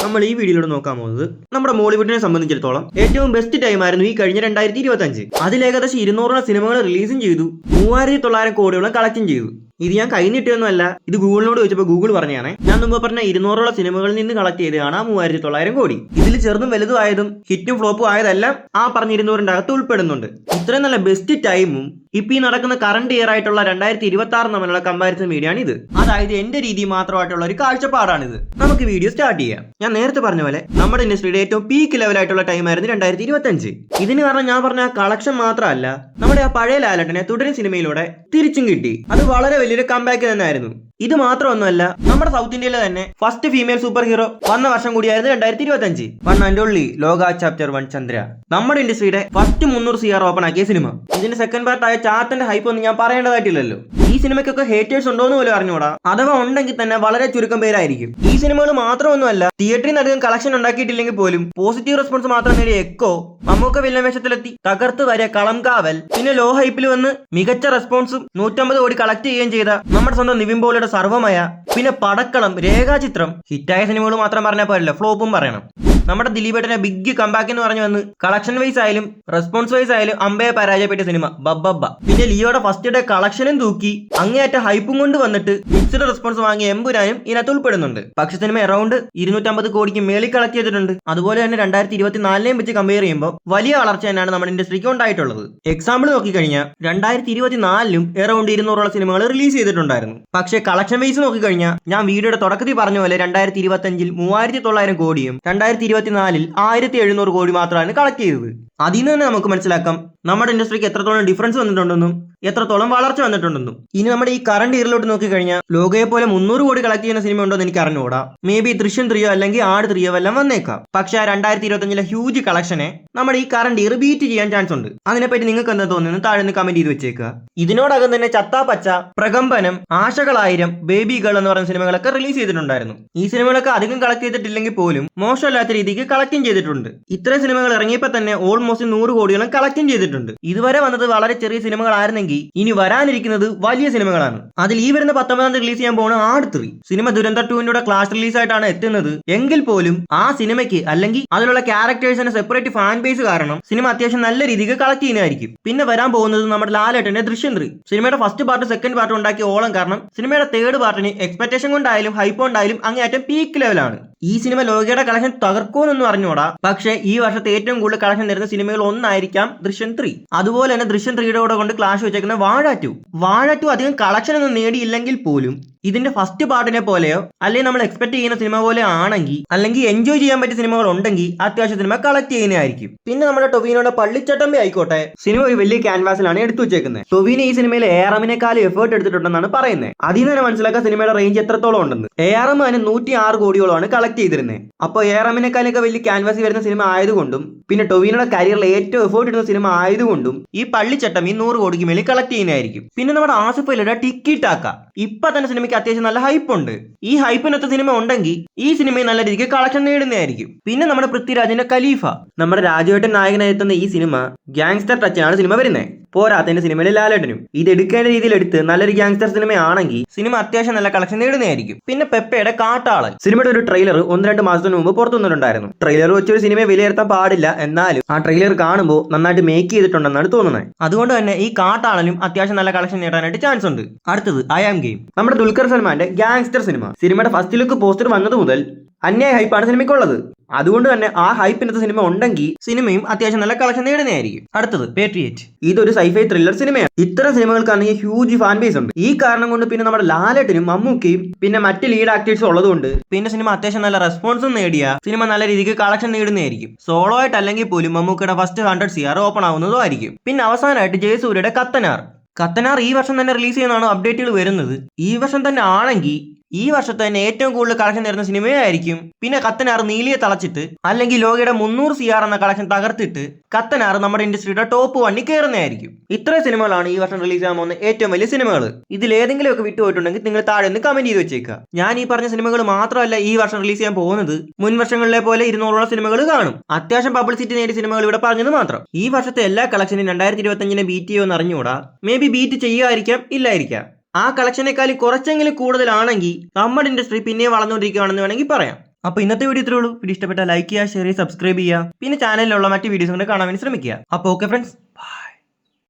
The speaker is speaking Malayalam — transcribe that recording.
നമ്മൾ ഈ വീഡിയോയിലൂടെ നോക്കാൻ പോകുന്നത് നമ്മുടെ മോളിവുഡിനെ സംബന്ധിച്ചിടത്തോളം ഏറ്റവും ബെസ്റ്റ് ടൈം ആയിരുന്നു ഈ കഴിഞ്ഞ 2025. അതിൽ ഏകദേശം 200 സിനിമകൾ റിലീസും ചെയ്തു, 3900 കോടിയോളം കളക്റ്റും ചെയ്തു. ഇത് ഞാൻ കൈനിട്ടൊന്നുമല്ല, ഇത് ഗൂഗിളിനോട് ചോദിച്ചപ്പോൾ ഗൂഗിൾ പറഞ്ഞാണ്. ഞാൻ മുമ്പ് പറഞ്ഞ 200 സിനിമകളിൽ നിന്ന് കളക്ട് ചെയ്തതാണ് 3900 കോടി. ഇതിൽ ചെറുതും വലുതും ആയതും ഹിറ്റും ഫ്ലോപ്പും ആയതെല്ലാം ആ പറഞ്ഞ 200 അകത്ത് ഉൾപ്പെടുന്നുണ്ട്. ഇത്രയും നല്ല ബെസ്റ്റ് ടൈമും ഇപ്പൊ ഈ നടക്കുന്ന കറണ്ട് ഇയർ ആയിട്ടുള്ള 2026 തമ്മിലുള്ള കമ്പാരിസൺ വീഡിയോ ആണ് ഇത്. അതായത് എന്റെ രീതി മാത്രമായിട്ടുള്ള ഒരു കാഴ്ചപ്പാടാണിത്. നമുക്ക് വീഡിയോ സ്റ്റാർട്ട് ചെയ്യാം. ഞാൻ നേരത്തെ പറഞ്ഞ പോലെ നമ്മുടെ ഇൻഡസ്ട്രിയുടെ ഏറ്റവും പീക്ക് ലെവലായിട്ടുള്ള ടൈം ആയിരുന്നു 2025. ഇതിന് കാരണം ഞാൻ പറഞ്ഞ കളക്ഷൻ മാത്രമല്ല, നമ്മുടെ ആ പഴയ ലാലേട്ടനെ തുടരും സിനിമയിലൂടെ തിരിച്ചും കിട്ടി. അത് വളരെ വലിയൊരു കംബാക്ക് തന്നെയായിരുന്നു. ഇത് മാത്രമൊന്നുമല്ല, നമ്മുടെ സൗത്ത് ഇന്ത്യയിലെ തന്നെ ഫസ്റ്റ് ഫീമെയിൽ സൂപ്പർ ഹീറോ വന്ന വർഷം കൂടിയായിരുന്നു 2025. വൺ ആൻഡ് ഓൺലി ലോക ചാപ്റ്റർ 1 ചന്ദ്ര. നമ്മുടെ ഇൻഡസ്ട്രിയുടെ ഫസ്റ്റ് 300 CR ഓപ്പൺ ആക്കിയ സിനിമ. ഇതിന്റെ സെക്കൻഡ് പാർട്ടായ ചാത്തന്റെ ഹൈപ്പ് ഒന്നും ഞാൻ പറയേണ്ടതായിട്ടില്ലല്ലോ. ഈ സിനിമയ്ക്കൊക്കെ ഹേറ്റേഴ്സ് ഉണ്ടോന്ന് പോലും അറിഞ്ഞൂടാ. അഥവാ ഉണ്ടെങ്കിൽ തന്നെ വളരെ ചുരുക്കം പേരായിരിക്കും. ഈ സിനിമകൾ മാത്രമൊന്നുമല്ല, തിയേറ്ററിൽ നിന്ന് അധികം കളക്ഷൻ ഉണ്ടാക്കിയിട്ടില്ലെങ്കിൽ പോലും പോസിറ്റീവ് റെസ്പോൺസ് മാത്രം നേടിയ എക്കോ മമ്മൂക്ക വില്ലൻ വേഷത്തിലെത്തി തകർത്ത് വരെ കളംകാവൽ, പിന്നെ ലോ ഹൈപ്പിൽ വന്ന് മികച്ച റെസ്പോൺസും 150 കോടി കളക്ട് ചെയ്യുകയും ചെയ്ത നമ്മുടെ സ്വന്തം നിവിൻ പോളിയുടെ സർവമയ, പിന്നെ പടക്കളം, രേഖാചിത്രം. ഹിറ്റായ സിനിമകൾ മാത്രം പറഞ്ഞാൽ പോരല്ലോ, ഫ്ലോപ്പും പറയണം. നമ്മുടെ ദിലീപേട്ടനെ ബിഗ് കമ്പാക്ക് എന്ന് പറഞ്ഞു വന്ന് കളക്ഷൻ വൈസ് ആയാലും റെസ്പോൺസ് വൈസ് ആയാലും അമ്പയെ പരാജയപ്പെട്ട സിനിമ ബബ്ബബ്ബ. പിന്നെ ലിയോയുടെ ഫസ്റ്റ് ഡേ കളക്ഷനും തൂക്കി അങ്ങേയറ്റ ഹൈപ്പും കൊണ്ട് വന്നിട്ട് മിക്സ്ഡ് റെസ്പോൺസ് വാങ്ങിയ എമ്പുരാനും ഇതിനകത്ത് ഉൾപ്പെടുന്നുണ്ട്. പക്ഷെ സിനിമ അറൌണ്ട് 250 കോടിക്ക് മേളിൽ കളക്ട് ചെയ്തിട്ടുണ്ട്. അതുപോലെ തന്നെ 2024 വെച്ച് കമ്പയർ ചെയ്യുമ്പോൾ വലിയ വളർച്ച തന്നെയാണ് നമ്മുടെ ഇൻഡസ്ട്രിക്ക് ഉണ്ടായിട്ടുള്ളത്. എക്സാമ്പിൾ നോക്കിക്കഴിഞ്ഞാൽ 2024 അറൌണ്ട് 200 സിനിമകൾ റിലീസ് ചെയ്തിട്ടുണ്ടായിരുന്നു. പക്ഷേ കളക്ഷൻ വൈസ് നോക്കിക്കഴിഞ്ഞാൽ ഞാൻ വീഡിയോയുടെ തുടക്കത്തിൽ പറഞ്ഞ പോലെ 2025 3900 കോടിയും 2024 1700 കോടി മാത്രമാണ് കളക്ട് ചെയ്തത്. അതിൽ നിന്ന് തന്നെ നമുക്ക് മനസ്സിലാക്കാം നമ്മുടെ ഇൻഡസ്ട്രിക്ക് എത്രത്തോളം ഡിഫറൻസ് വന്നിട്ടുണ്ടെന്നും എത്രത്തോളം വളർച്ച വന്നിട്ടുണ്ടെന്നും. ഇനി നമ്മുടെ ഈ കറണ്ട് ഇയറിലോട്ട് നോക്കിക്കഴിഞ്ഞാൽ ലോകയെ പോലെ 300 കോടി കളക്ട് ചെയ്യുന്ന സിനിമ ഉണ്ടോ എന്ന് എനിക്ക് അറിഞ്ഞുകൂടാ. മേ ബി ദൃശ്യം 3 അല്ലെങ്കിൽ ആട് 3 എല്ലാം വന്നേക്കാം. പക്ഷെ ആ 2025 ഹ്യൂജ് കളക്ഷനെ നമ്മുടെ ഈ കറണ്ട് ഇയർ ബീറ്റ് ചെയ്യാൻ ചാൻസ് ഉണ്ട്. അതിനെപ്പറ്റി നിങ്ങൾക്ക് എന്താ തോന്നുന്നു താഴെ കമന്റ് ചെയ്ത് വെച്ചേക്കുക. ഇതിനോടകം തന്നെ ചത്താ പച്ച, പ്രകമ്പനം, ആശകളായിരം, ബേബി ഗേൾ എന്ന് പറയുന്ന സിനിമകളൊക്കെ റിലീസ് ചെയ്തിട്ടുണ്ടായിരുന്നു. ഈ സിനിമകളൊക്കെ അധികം കളക്ട് ചെയ്തിട്ടില്ലെങ്കിൽ പോലും മോശമല്ലാത്ത രീതിക്ക് കളക്റ്റും ചെയ്തിട്ടുണ്ട്. ഇത്രയും സിനിമകൾ ഇറങ്ങിയപ്പോൾ തന്നെ ഓൾമോസ്റ്റ് 100 കോടിയോളം കളക്റ്റും ചെയ്തിട്ടുണ്ട്. ഇതുവരെ വന്നത് വളരെ ചെറിയ സിനിമകളായിരുന്നെങ്കിൽ ഇനി വരാനിരിക്കുന്നത് വലിയ സിനിമകളാണ്. അതിൽ ഈ വരുന്ന 19 റിലീസ് ചെയ്യാൻ പോകുന്ന ആട് 3 സിനിമ ദുരന്തർ 2 ക്ലാസ് റിലീസ് ആയിട്ടാണ് എത്തുന്നത്. എങ്കിൽ പോലും ആ സിനിമയ്ക്ക് അല്ലെങ്കിൽ അതിലുള്ള ക്യാരക്ടേഴ്സിന് സെപ്പറേറ്റ് ഫാൻ ബേസ് കാരണം സിനിമ അത്യാവശ്യം നല്ല രീതിക്ക് കളക്ട് ചെയ്യുന്നതായിരിക്കും. പിന്നെ വരാൻ പോകുന്നത് നമ്മുടെ ലാലേട്ടന്റെ ദൃശ്യം 3. സിനിമയുടെ ഫസ്റ്റ് പാർട്ട് സെക്കൻഡ് പാർട്ട് ഉണ്ടാക്കിയ ഓളം കാരണം സിനിമയുടെ തേർഡ് പാർട്ടിന് എക്സ്പെക്ടേഷൻ കൊണ്ടായാലും ഹൈപ്പ് കൊണ്ടായാലും അങ്ങേയറ്റം പീക്ക് ലെവലാണ്. ഈ സിനിമ ലോകയുടെ കളക്ഷൻ തകർക്കുമെന്നൊന്നും അറിഞ്ഞൂടാ. പക്ഷേ ഈ വർഷത്തെ ഏറ്റവും കൂടുതൽ കളക്ഷൻ തരുന്ന സിനിമകൾ ഒന്നായിരിക്കാം ദൃശ്യം 3. അതുപോലെ തന്നെ ദൃശ്യം 3യുടെ കൂടെ കൊണ്ട് ക്ലാഷ് വെച്ചേക്കുന്ന വാഴ 2 അധികം കളക്ഷൻ ഒന്നും നേടിയില്ലെങ്കിൽ പോലും ഇതിന്റെ ഫസ്റ്റ് പാർട്ടിനെ പോലെയോ അല്ലെങ്കിൽ നമ്മൾ എക്സ്പെക്ട് ചെയ്യുന്ന സിനിമ പോലെ ആണെങ്കിൽ അല്ലെങ്കിൽ എൻജോയ് ചെയ്യാൻ പറ്റിയ സിനിമകൾ ഉണ്ടെങ്കിൽ അത്യാവശ്യം സിനിമ കളക്ട് ചെയ്യുന്നതായിരിക്കും. പിന്നെ നമ്മുടെ ടൊവിനോയുടെ പള്ളിച്ചട്ടമ്പി ആയിക്കോട്ടെ, സിനിമ ഒരു വലിയ ക്യാൻവാസിലാണ് എടുത്തു വെച്ചേക്കുന്നത്. ടൊവിനോ ഈ സിനിമയിൽ ARMനേക്കാളും എഫേർട്ട് എടുത്തിട്ടുണ്ടെന്നാണ് പറയുന്നത്. അതിൽ നിന്ന് തന്നെ മനസ്സിലാക്കാൻ സിനിമയുടെ റേഞ്ച് എത്രത്തോളം ഉണ്ടെന്ന്. ARM അതിന് 106 കോടിയോളമാണ് കളക്ട് ചെയ്തിരുന്നത്. അപ്പോൾ ARMനേക്കാളൊക്കെ വലിയ ക്യാൻവാസി വരുന്ന സിനിമ ആയതുകൊണ്ടും പിന്നെ ടൊവിനോയുടെ കരിയറിൽ ഏറ്റവും എഫേർട്ട് ഇടുന്ന സിനിമ ആയതുകൊണ്ടും ഈ പള്ളിച്ചട്ടമ്പി 100 കോടിക്ക് മേളിൽ കളക്ട് ചെയ്യുന്നതായിരിക്കും. പിന്നെ നമ്മുടെ ആസിഫ് അലിയുടെ ടിക്കി ടാക്ക ഇപ്പൊ തന്നെ സിനിമയ്ക്ക് അത്യാവശ്യം നല്ല ഹൈപ്പ് ഉണ്ട്. ഈ ഹൈപ്പിനൊത്ത സിനിമ ഉണ്ടെങ്കിൽ ഈ സിനിമയിൽ നല്ല രീതിക്ക് കളക്ഷൻ നേടുന്നതായിരിക്കും. പിന്നെ നമ്മുടെ പൃഥ്വിരാജിന്റെ ഖലീഫ, നമ്മുടെ രാജുവേട്ടൻ നായകനായി എത്തുന്ന ഈ സിനിമ ഗ്യാങ്സ്റ്റർ ടച്ചാണ് സിനിമ വരുന്നത്. പോരാത്തതിന്റെ സിനിമയിലെ ലാലേട്ടനും ഇത് എടുക്കേണ്ട രീതിയിൽ എടുത്ത് നല്ലൊരു ഗ്യാങ്സ്റ്റർ സിനിമയാണെങ്കിൽ സിനിമ അത്യാവശ്യം നല്ല കളക്ഷൻ നേടുന്നതായിരിക്കും. പിന്നെ പെപ്പയുടെ കാട്ടാളൻ സിനിമയുടെ ഒരു ട്രെയിലർ 1-2 മാസത്തിന് മുമ്പ് പുറത്തു വന്നിട്ടുണ്ടായിരുന്നു. ട്രെയിലർ വെച്ചൊരു സിനിമയെ വിലയിരുത്താൻ പാടില്ല, എന്നാലും ആ ട്രെയിലർ കാണുമ്പോൾ നന്നായിട്ട് മേക്ക് ചെയ്തിട്ടുണ്ടെന്നാണ് തോന്നുന്നത്. അതുകൊണ്ട് തന്നെ ഈ കാട്ടാളനും അത്യാവശ്യം നല്ല കളക്ഷൻ നേടാനായിട്ട് ചാൻസ് ഉണ്ട്. അടുത്തത് ഐ ആം ഗെയിം, നമ്മുടെ ദുൽഖർ സൽമാന്റെ ഗ്യാങ്സ്റ്റർ സിനിമ. സിനിമയുടെ ഫസ്റ്റ് ലുക്ക് പോസ്റ്റർ വന്നത് മുതൽ അന്യായ ഹൈപ്പാണ് സിനിമയ്ക്കുള്ളത്. അതുകൊണ്ട് തന്നെ ആ ഹൈപ്പിനത്തെ സിനിമ ഉണ്ടെങ്കിൽ സിനിമയും അത്യാവശ്യം നല്ല കളക്ഷൻ നേടുന്നതായിരിക്കും. അടുത്തത് പേട്രിയറ്റ്, ഇതൊരു സൈഫൈ ത്രില്ലർ സിനിമയാണ്. ഇത്തരം സിനിമകൾക്കാണെങ്കിൽ ഹ്യൂജ് ഫാൻ ബേസ് ഉണ്ട്. ഈ കാരണം കൊണ്ട് പിന്നെ നമ്മുടെ ലാലേട്ടനും മമ്മൂക്കയും പിന്നെ മറ്റ് ലീഡ് ആക്ടേഴ്സും ഉള്ളതുകൊണ്ട് പിന്നെ സിനിമ അത്യാവശ്യം നല്ല റെസ്പോൺസും നേടിയ സിനിമ നല്ല രീതിക്ക് കളക്ഷൻ നേടുന്നതായിരിക്കും. സോളോ ആയിട്ട് അല്ലെങ്കിൽ പോലും മമ്മൂക്കയുടെ ഫസ്റ്റ് 100 CR ഓപ്പൺ ആവുന്നതും ആയിരിക്കും. പിന്നെ അവസാനമായിട്ട് ജയസൂര്യയുടെ കത്തനാർ ഈ വർഷം തന്നെ റിലീസ് ചെയ്യുന്നതാണ് അപ്ഡേറ്റുകൾ വരുന്നത്. ഈ വർഷം തന്നെ ആണെങ്കിൽ ഈ വർഷത്തെ തന്നെ ഏറ്റവും കൂടുതൽ കളക്ഷൻ തരുന്ന സിനിമയായിരിക്കും. പിന്നെ കത്തനാർ നീലിയെ തളച്ചിട്ട് അല്ലെങ്കിൽ ലോകയുടെ 300 CR എന്ന കളക്ഷൻ തകർത്തിട്ട് കത്തനാർ നമ്മുടെ ഇൻഡസ്ട്രിയുടെ ടോപ്പ് 1 കയറുന്നതായിരിക്കും. ഇത്രയും സിനിമകളാണ് ഈ വർഷം റിലീസ് ചെയ്യാൻ പോകുന്ന ഏറ്റവും വലിയ സിനിമകൾ. ഇതിൽ ഏതെങ്കിലും ഒക്കെ വിട്ടുപോയിട്ടുണ്ടെങ്കിൽ നിങ്ങൾ താഴെ ഒന്ന് കമന്റ് ചെയ്ത് വെച്ചേക്കുക. ഞാൻ ഈ പറഞ്ഞ സിനിമകൾ മാത്രമല്ല ഈ വർഷം റിലീസ് ചെയ്യാൻ പോകുന്നത്. മുൻ വർഷങ്ങളിലെ പോലെ 200 സിനിമകൾ കാണും. അത്യാവശ്യം പബ്ലിസിറ്റി നേടിയ സിനിമകൾ ഇവിടെ പറഞ്ഞത് മാത്രം. ഈ വർഷത്തെ എല്ലാ കളക്ഷനും 2025 ബീറ്റ് ചെയ്യുമെന്ന് അറിഞ്ഞുകൂടാ. മേ ബി ബീറ്റ് ചെയ്യുമായിരിക്കാം, ഇല്ലായിരിക്കാം. ആ കളക്ഷനേക്കാൾ കുറച്ചെങ്കിലും കൂടുതലാണെങ്കിൽ നമ്മുടെ ഇൻഡസ്ട്രി പിന്നെ വളർന്നുകൊണ്ടിരിക്കുകയാണെന്ന് വേണമെങ്കിൽ പറയാം. അപ്പോൾ ഇന്നത്തെ വീഡിയോ ഇത്രേ ഉള്ളൂ. വീഡിയോ ഇഷ്ടപ്പെട്ടാൽ ലൈക്ക് ചെയ്യുക, ഷെയർ ചെയ്യുക, സബ്സ്ക്രൈബ് ചെയ്യുക. പിന്നെ ചാനലിലുള്ള മറ്റ് വീഡിയോസ് കൊണ്ട് കാണാൻ വേണ്ടി ശ്രമിക്കുക. അപ്പോൾ ഓക്കെ ഫ്രണ്ട്സ്.